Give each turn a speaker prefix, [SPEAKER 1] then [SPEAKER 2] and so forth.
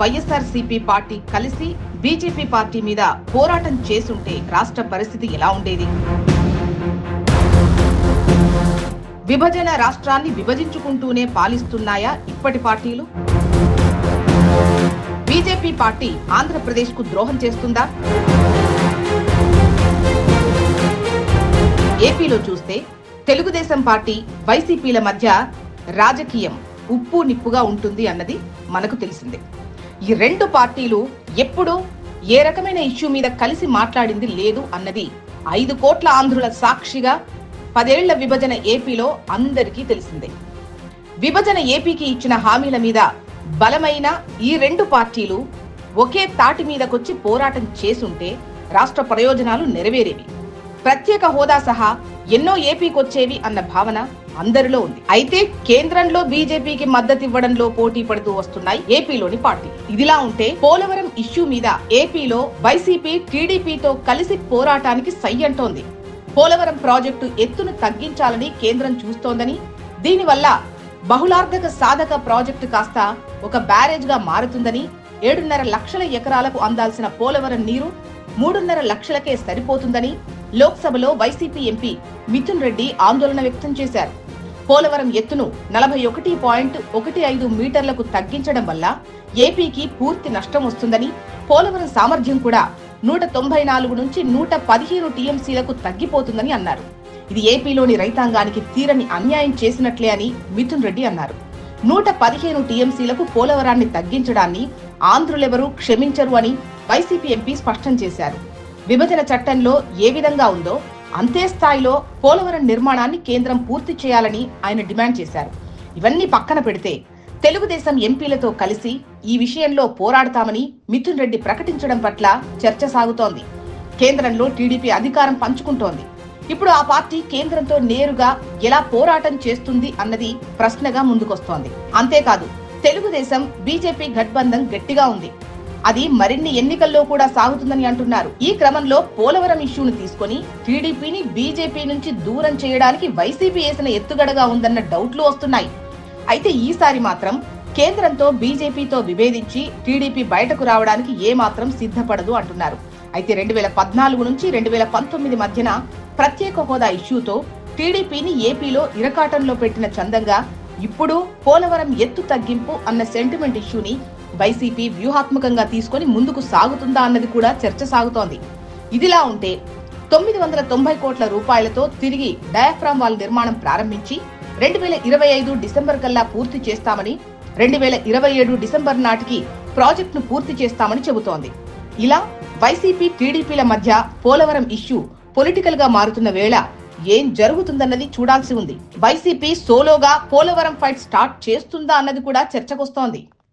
[SPEAKER 1] YSRCP party కలిసి BJP party మీద పోరాటం చేసుంటే రాష్ట్ర పరిస్థితి ఎలా ఉండేది? విభజన రాష్ట్రాన్ని విభజించుకుంటూనే పాలిస్తున్నాయా ఇప్పటి పార్టీలు? బీజేపీ పార్టీ ఆంధ్రప్రదేశ్ కు ద్రోహం చేస్తుందా? ఏపీలో చూస్తే తెలుగుదేశం పార్టీ వైసీపీల మధ్య రాజకీయం ఉప్పు నిప్పుగా ఉంటుంది అన్నది మనకు తెలిసిందే. ఈ రెండు పార్టీలు ఎప్పుడూ ఏ రకమైన ఇష్యూ మీద కలిసి మాట్లాడింది లేదు అన్నది 5 కోట్ల ఆంధ్రుల సాక్షిగా 10 ఏళ్ల విభజన ఏపీలో అందరికీ తెలిసిందే. విభజన ఏపీకి ఇచ్చిన హామీల మీద బలమైన ఈ రెండు పార్టీలు ఒకే తాటి మీదకొచ్చి పోరాటం చేసుంటే రాష్ట్ర ప్రయోజనాలు నెరవేరేవి. ప్రత్యేక హోదా సహా ఎన్నో ఏపీకొచ్చేవి అన్న భావన అందరిలో ఉంది. అయితే కేంద్రంలో బీజేపీకి మద్దతు ఇవ్వడంలో పోటీ పడుతూ వస్తున్నాయి ఏపీలోని పార్టీలు. ఇదిలా ఉంటే పోలవరం ఇష్యూ మీద ఏపీలో వైసీపీ టీడీపీతో కలిసి పోరాటానికి సై అంటోంది. పోలవరం ప్రాజెక్టు ఎత్తును తగ్గించాలని కేంద్రం చూస్తోందని, దీనివల్ల బహుళార్థక సాధక ప్రాజెక్టు కాస్త ఒక బ్యారేజ్ గా మారుతుందని, 7.5 లక్షల ఎకరాలకు అందాల్సిన పోలవరం నీరు 3.5 లక్షలకే సరిపోతుందని లోక్సభలో వైసీపీ ఎంపీ మిథున్ రెడ్డి ఆందోళన వ్యక్తం చేశారు. పోలవరం ఎత్తును 41.15 మీటర్లకు తగ్గించడం వల్ల ఏపీకి పూర్తి నష్టం వస్తుందని, పోలవరం సామర్థ్యం కూడా 194 నుంచి 115 టీఎంసీలకు తగ్గిపోతుందని అన్నారు. ఇది ఏపీలోని రైతాంగానికి తీరని అన్యాయం చేసినట్లే అని మిథున్ రెడ్డి అన్నారు. 115 టీఎంసీలకు పోలవరాన్ని తగ్గించడాన్ని ఆంధ్రులెవరూ క్షమించరు అని వైసీపీ ఎంపీ స్పష్టం చేశారు. విభజన చట్టంలో ఏ విధంగా ఉందో అంతే స్థాయిలో పోలవరం నిర్మాణాన్ని కేంద్రం పూర్తి చేయాలని ఆయన డిమాండ్ చేశారు. ఇవన్నీ పక్కన పెడితే తెలుగుదేశం ఎంపీలతో కలిసి ఈ విషయంలో పోరాడతామని మిథున్ రెడ్డి ప్రకటించడం పట్ల చర్చ సాగుతోంది. కేంద్రంలో టీడీపీ అధికారం పంచుకుంటోంది. ఇప్పుడు ఆ పార్టీ కేంద్రంతో నేరుగా ఎలా పోరాటం చేస్తుంది అన్నది ప్రశ్నగా ముందుకొస్తోంది. అంతేకాదు తెలుగుదేశం బీజేపీ గఠబంధన్ గట్టిగా ఉంది. అది మరిన్ని ఎన్నికల్లో కూడా సాగుతుందని అంటున్నారు. ఈ క్రమంలో పోలవరం ఇష్యూను తీసుకొని టీడీపీని బీజేపీ నుంచి దూరం చేయడానికి వైసీపీ వేసిన ఎత్తుగడగా ఉందన్న డౌట్లు వస్తున్నాయి. అయితే ఈసారి మాత్రం కేంద్రంతో బీజేపీతో విభేదించి టీడీపీ బయటకు రావడానికి ఏమాత్రం సిద్ధపడదు అంటున్నారు. అయితే 2014 నుంచి 2019 మధ్యన ప్రత్యేక హోదా ఇష్యూతో టీడీపీని ఏపీలో ఇరకాటంలో పెట్టిన చందంగా ఇప్పుడు పోలవరం ఎత్తు తగ్గింపు అన్న సెంటిమెంట్ ఇష్యూని వైసీపీ వ్యూహాత్మకంగా తీసుకొని ముందుకు సాగుతుందా అన్నది కూడా చర్చ సాగుతోంది. ఇదిలా ఉంటే 990 కోట్ల రూపాయలతో తిరిగి డయాఫ్రామ్ వాల్ నిర్మాణం ప్రారంభించి 2025 డిసెంబర్ కల్లా పూర్తి చేస్తామని, 2027 డిసెంబర్ నాటికి ప్రాజెక్టును పూర్తి చేస్తామని చెబుతోంది. ఇలా వైసీపీ టీడీపీల మధ్య పోలవరం ఇష్యూ పొలిటికల్ గా మారుతున్న వేళ ఏం జరుగుతుందన్నది చూడాల్సి ఉంది. వైసీపీ సోలోగా పోలవరం ఫైట్ స్టార్ట్ చేస్తుందా అన్నది కూడా చర్చకొస్తోంది.